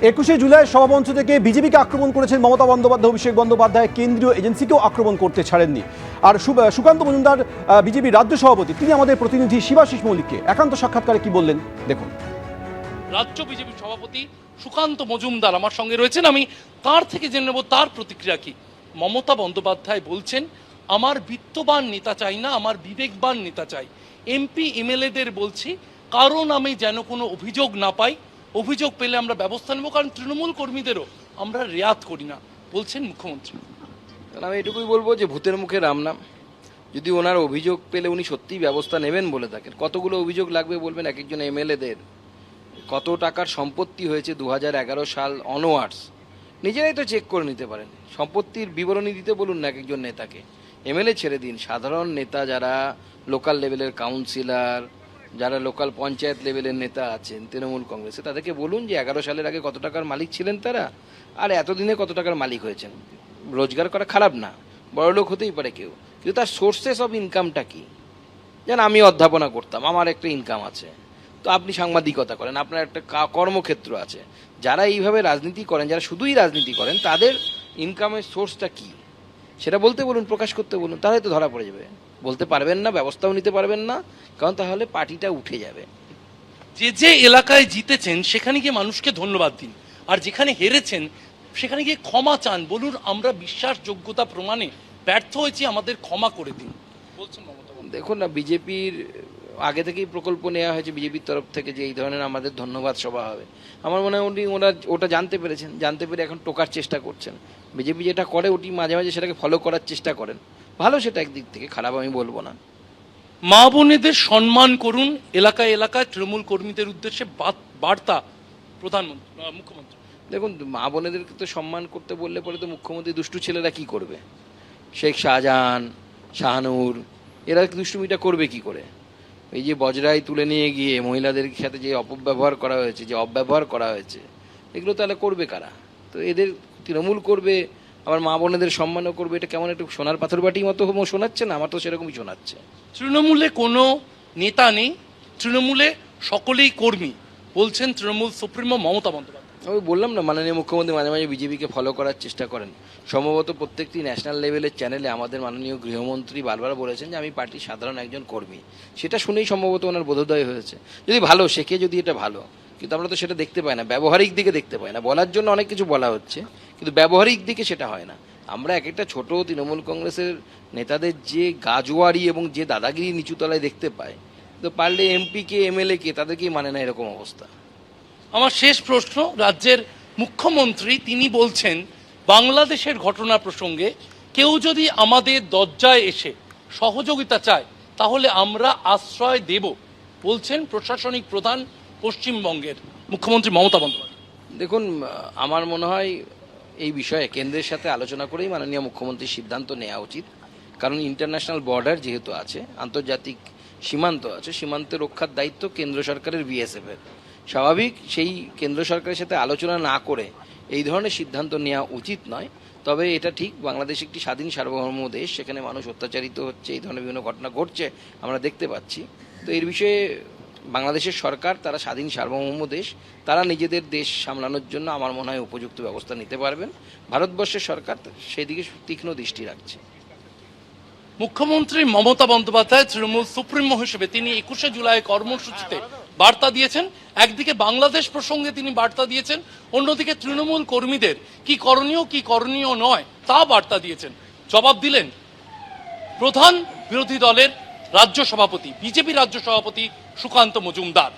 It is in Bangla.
21শে জুলাই সভামঞ্চ থেকে বিজেপিকে আক্রমণ করেছেন মমতা বন্দ্যোপাধ্যায়, অভিষেক বন্দ্যোপাধ্যায় কেন্দ্রীয় এজেন্সিকেও আক্রমণ করতে ছাড়েননি। আর সুকান্ত মজুমদার বিজেপি রাজ্য সভাপতি, তিনি আমাদের প্রতিনিধি শিবাশিস মৌলিককে একান্ত সাক্ষাৎকারে কি বললেন দেখুন। রাজ্য বিজেপি সভাপতি সুকান্ত মজুমদার আমার সঙ্গে রয়েছেন, আমি তার থেকে জেনে নেব তার প্রতিক্রিয়া কি। মমতা বন্দ্যোপাধ্যায় বলছেন, আমার বিত্তবান নেতা চাই না, আমার বিবেকবান নেতা চাই। এমপি এমএলএদের বলছি, কারণ আমি যেন কোনো অভিযোগ না পাই, অভিযোগ পেলে আমরা ব্যবস্থা নেব, কারণ তৃণমূল কর্মীদেরও আমরা রেয়াত করি না, বলছেন মুখ্যমন্ত্রী। আমি এটুকুই বলবো যে ভূতের মুখে রাম নাম। যদি ওনার অভিযোগ পেলে উনি সত্যিই ব্যবস্থা নেবেন বলে থাকেন, কতগুলো অভিযোগ লাগবে বলবেন এক একজন এমএলএদের, কত টাকার সম্পত্তি হয়েছে 2011 সাল অনওয়ার্ডস, নিজেরাই তো চেক করে নিতে পারেন। সম্পত্তির বিবরণী দিতে বলুন না এক একজন নেতাকে, এমএলএ ছেড়ে দিন, সাধারণ নেতা যারা লোকাল লেভেলের কাউন্সিলর, যারা লোকাল পঞ্চায়েত লেভেলের নেতা আছেন তৃণমূল কংগ্রেসে, তাদেরকে বলুন যে 11 সালের আগে কত টাকার মালিক ছিলেন তারা, আর এতদিনে কত টাকার মালিক হয়েছেন। রোজগার করা খারাপ না, বড়লোক হতেই পারে কেউ, কিন্তু তার সোর্সেস অফ ইনকামটা কি। যেন আমি অধ্যাপনা করতাম, আমার একটা ইনকাম আছে, তো আপনি সাংবাদিকতা করেন, আপনার একটা কর্মক্ষেত্র আছে। যারা এইভাবে রাজনীতি করেন, যারা শুধুই রাজনীতি করেন, তাদের ইনকামের সোর্সটা কি সেটা বলতে বলুন, প্রকাশ করতে বলুন, তাহলে তো ধরা পড়ে যাবে। বলতে পারবেন না, ব্যবস্থাও নিতে পারবেন না, কারণ তাহলে পার্টিটা উঠে যাবে। যে যে এলাকায় জিতেছেন সেখানে গিয়ে মানুষকে ধন্যবাদ দিন, আর যেখানে হেরেছেন সেখানে গিয়ে ক্ষমা চান, বলুন আমরা বিশ্বাসযোগ্যতা প্রমাণে ব্যর্থ হয়েছি, আমাদের ক্ষমা করে দিন, বলছেন মমতা। দেখুন না, বিজেপির আগে থেকেই প্রকল্প নেওয়া হয়েছে বিজেপির তরফ থেকে যে এই ধরনের আমাদের ধন্যবাদ সভা হবে। আমার মনে হয় ওরা ওটা জানতে পেরেছেন, জানতে পেরে এখন টোকার চেষ্টা করছেন। বিজেপি যেটা করে ওটি মাঝে মাঝে সেটাকে ফলো করার চেষ্টা করেন, ভালো সেটা একদিক থেকে, খারাপ আমি বলবো না। মা বোনেদের সম্মান করুন, এলাকায় এলাকায় তৃণমূল কর্মীদের উদ্দেশ্যে বার্তা মুখ্যমন্ত্রী। দেখুন, মা বোনেদেরকে তো সম্মান করতে বললে পরে তো মুখ্যমন্ত্রী দুষ্টু ছেলেরা কি করবে, শেখ শাহজাহান, শাহানুর, এরা দুষ্টুমিটা করবে কি করে। এই যে বজরাই তুলে নিয়ে গিয়ে মহিলাদের সাথে যে অপব্যবহার করা হয়েছে, যে অব্যবহার করা হয়েছে, এগুলো তাহলে করবে কারা? তো এদের তৃণমূল করবে, আবার মা বোনেদের সম্মানও করবে, এটা কেমন একটু সোনার পাথর বাটির মতো শোনাচ্ছে না? আমার তো সেরকমই শোনাচ্ছে। তৃণমূলে কোনো নেতা নেই, তৃণমূলে সকলেই কর্মী, বলছেন তৃণমূল সুপ্রিমো মমতা বন্দ্যোপাধ্যায়। আমি বললাম না, মাননীয় মুখ্যমন্ত্রী মাঝে মাঝে বিজেপিকে ফলো করার চেষ্টা করেন। সম্ভবত প্রত্যেকটি ন্যাশনাল লেভেলের চ্যানেলে আমাদের মাননীয় গৃহমন্ত্রী বারবার বলেছেন যে আমি পার্টির সাধারণ একজন কর্মী। সেটা শুনেই সম্ভবত ওনার বোধোদয় হয়েছে। যদি ভালো শেখে, যদি এটা ভালো, কিন্তু আমরা তো সেটা দেখতে পাই না, ব্যবহারিক দিকে দেখতে পাই না। বলার জন্য অনেক কিছু বলা হচ্ছে, কিন্তু ব্যবহারিক দিকে সেটা হয় না। আমরা এক একটা ছোট তৃণমূল কংগ্রেসের নেতাদের যে গাজোয়ারি এবং যে দাদাগিরি নিচুতলায় দেখতে পাই, তো পারলে এমপিকে এমএলএকে তাদেরকেই মানে না এরকম অবস্থা। আমার শেষ প্রশ্ন, রাজ্যের মুখ্যমন্ত্রী তিনি বলছেন বাংলাদেশের ঘটনা প্রসঙ্গে কেউ যদি আমাদের দরজায় এসে সহযোগিতা চায় তাহলে আমরা আশ্রয় দেব, বলছেন প্রশাসনিক প্রধান পশ্চিমবঙ্গের মুখ্যমন্ত্রী মমতা বন্দ্যোপাধ্যায়। দেখুন, আমার মনে হয় এই বিষয়ে কেন্দ্রের সাথে আলোচনা করেই মাননীয় মুখ্যমন্ত্রীর সিদ্ধান্ত নেওয়া উচিত। কারণ ইন্টারন্যাশনাল বর্ডার যেহেতু আছে, আন্তর্জাতিক সীমান্ত আছে, সীমান্ত রক্ষার দায়িত্ব কেন্দ্র সরকারের বিএসএফের। স্বাভাবিক সেই কেন্দ্র সরকারের সাথে আলোচনা না করে এই ধরনের সিদ্ধান্ত নেওয়া উচিত নয়। তবে এটা ঠিক, বাংলাদেশ একটি স্বাধীন সার্বভৌম দেশ, সেখানে মানুষ অত্যাচারিত হচ্ছে, এই ধরনের বিভিন্ন ঘটনা ঘটছে আমরা দেখতে পাচ্ছি। তো এর বিষয়ে বাংলাদেশের সরকার, তারা স্বাধীন সার্বভৌম দেশ, তারা নিজেদের দেশ সামলানোর জন্য আমার মনে হয় উপযুক্ত ব্যবস্থা নিতে পারবেন। ভারতবর্ষের সরকার সেদিকে তীক্ষ্ণ দৃষ্টি রাখছে। মুখ্যমন্ত্রী মমতা বন্দ্যোপাধ্যায় তৃণমূল সুপ্রিমো হিসেবে তিনি 21শে জুলাই কর্মসূচিতে বার্তা দিয়েছেন। একদিকে বাংলাদেশ প্রসঙ্গে তিনি বার্তা দিয়েছেন, অন্যদিকে তৃণমূল কর্মীদের কি করণীয় কি করণীয় নয় তা বার্তা দিয়েছেন। জবাব দিলেন প্রধান বিরোধী দলের রাজ্য সভাপতি, বিজেপি রাজ্য সভাপতি সুকান্ত মজুমদার।